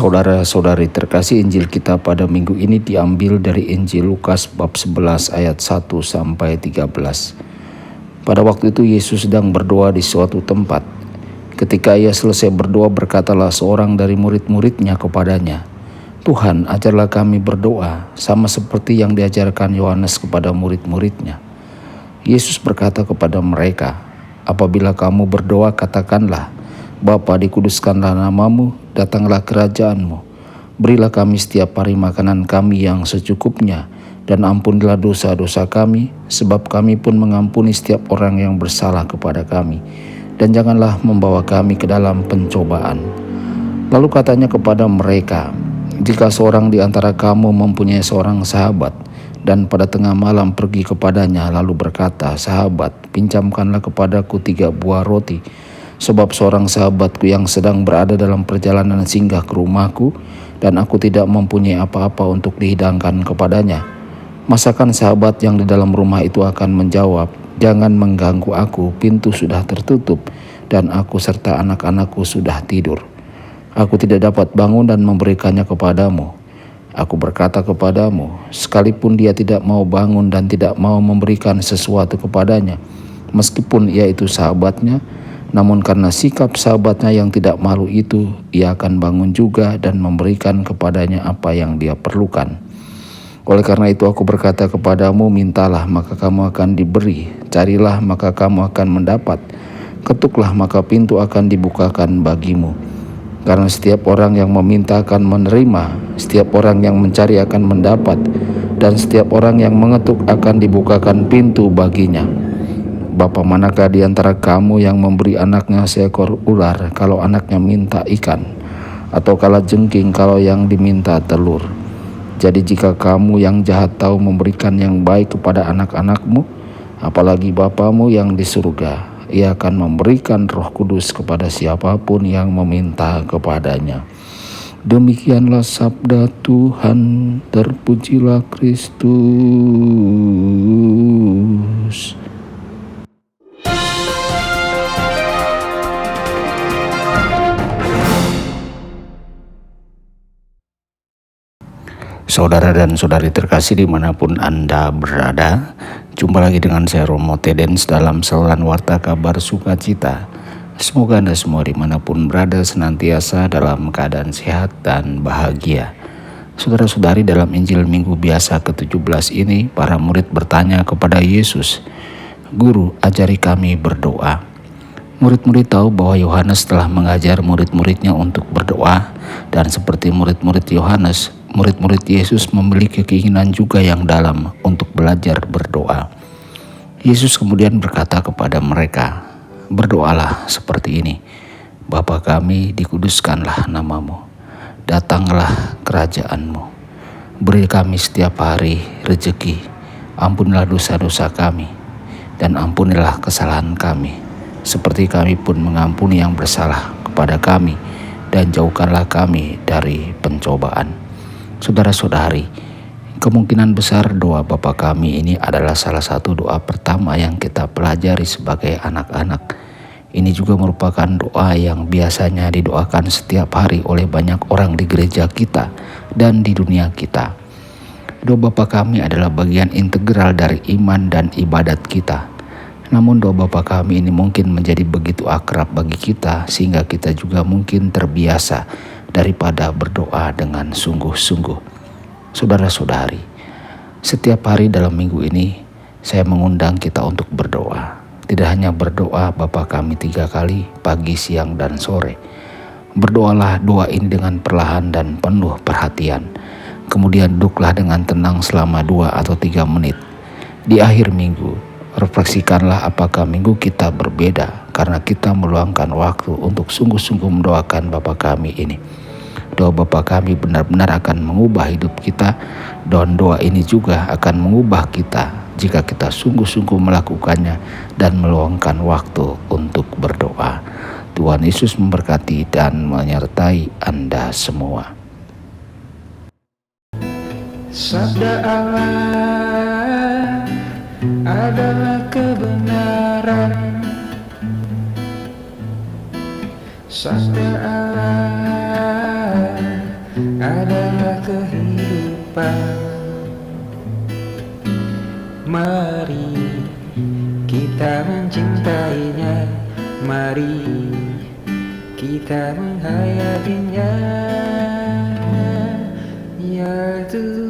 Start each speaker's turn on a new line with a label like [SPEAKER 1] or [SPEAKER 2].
[SPEAKER 1] Saudara-saudari terkasih, Injil kita pada minggu ini diambil dari Injil Lukas bab 11 ayat 1 sampai 13. Pada waktu itu Yesus sedang berdoa di suatu tempat. Ketika ia selesai berdoa, berkatalah seorang dari murid-muridnya kepadanya, "Tuhan, ajarlah kami berdoa, sama seperti yang diajarkan Yohanes kepada murid-muridnya." Yesus berkata kepada mereka, "Apabila kamu berdoa, katakanlah, Bapa, dikuduskanlah namamu, datanglah kerajaanmu. Berilah kami setiap hari makanan kami yang secukupnya, dan ampunilah dosa-dosa kami, sebab kami pun mengampuni setiap orang yang bersalah kepada kami. Dan janganlah membawa kami ke dalam pencobaan." Lalu katanya kepada mereka, "Jika seorang di antara kamu mempunyai seorang sahabat, dan pada tengah malam pergi kepadanya lalu berkata, 'Sahabat, pinjamkanlah kepadaku 3 buah roti, sebab seorang sahabatku yang sedang berada dalam perjalanan singgah ke rumahku, dan aku tidak mempunyai apa-apa untuk dihidangkan kepadanya.' Masakan sahabat yang di dalam rumah itu akan menjawab, 'Jangan mengganggu aku, pintu sudah tertutup, dan aku serta anak-anakku sudah tidur. Aku tidak dapat bangun dan memberikannya kepadamu.' Aku berkata kepadamu, sekalipun dia tidak mau bangun dan tidak mau memberikan sesuatu kepadanya, meskipun ia itu sahabatnya, namun karena sikap sahabatnya yang tidak malu itu, ia akan bangun juga dan memberikan kepadanya apa yang dia perlukan. Oleh karena itu aku berkata kepadamu, mintalah maka kamu akan diberi, carilah maka kamu akan mendapat, ketuklah maka pintu akan dibukakan bagimu. Karena setiap orang yang meminta akan menerima, setiap orang yang mencari akan mendapat, dan setiap orang yang mengetuk akan dibukakan pintu baginya. Bapa manakah di antara kamu yang memberi anaknya seekor ular kalau anaknya minta ikan, atau kalajengking kalau yang diminta telur? Jadi jika kamu yang jahat tahu memberikan yang baik kepada anak-anakmu, apalagi Bapamu yang di surga, ia akan memberikan Roh Kudus kepada siapapun yang meminta kepadanya." Demikianlah sabda Tuhan, terpujilah Kristus. Saudara dan saudari terkasih dimanapun Anda berada, jumpa lagi dengan saya Romo Tedens dalam saluran Warta Kabar Sukacita. Semoga Anda semua dimanapun berada senantiasa dalam keadaan sehat dan bahagia. Saudara-saudari, dalam Injil Minggu Biasa ke-17 ini, para murid bertanya kepada Yesus, "Guru, ajari kami berdoa." Murid-murid tahu bahwa Yohanes telah mengajar murid-muridnya untuk berdoa, dan seperti murid-murid Yohanes, murid-murid Yesus memiliki keinginan juga yang dalam untuk belajar berdoa. Yesus kemudian berkata kepada mereka, "Berdoalah seperti ini, Bapa kami, dikuduskanlah namamu, datanglah kerajaanmu, beri kami setiap hari rezeki, ampunilah dosa-dosa kami, dan ampunilah kesalahan kami, seperti kami pun mengampuni yang bersalah kepada kami, dan jauhkanlah kami dari pencobaan." Saudara-saudari, kemungkinan besar doa Bapa kami ini adalah salah satu doa pertama yang kita pelajari sebagai anak-anak. Ini juga merupakan doa yang biasanya didoakan setiap hari oleh banyak orang di gereja kita dan di dunia kita. Doa Bapa kami adalah bagian integral dari iman dan ibadat kita. Namun doa Bapa kami ini mungkin menjadi begitu akrab bagi kita sehingga kita juga mungkin terbiasa daripada berdoa dengan sungguh-sungguh. Saudara-saudari, setiap hari dalam minggu ini saya mengundang kita untuk berdoa. Tidak hanya berdoa Bapa kami 3 kali, pagi, siang, dan sore. Berdoalah doa ini dengan perlahan dan penuh perhatian. Kemudian duduklah dengan tenang selama 2 atau 3 menit. Di akhir minggu, refleksikanlah apakah minggu kita berbeda karena kita meluangkan waktu untuk sungguh-sungguh mendoakan Bapa kami ini. Doa Bapa kami benar-benar akan mengubah hidup kita, dan doa ini juga akan mengubah kita jika kita sungguh-sungguh melakukannya dan meluangkan waktu untuk berdoa. Tuhan Yesus memberkati dan menyertai Anda semua.
[SPEAKER 2] Sabda Allah adalah kebenaran. Sabda Allah Mari kita mencintainya, mari kita menghayatinya, ya Tuhan.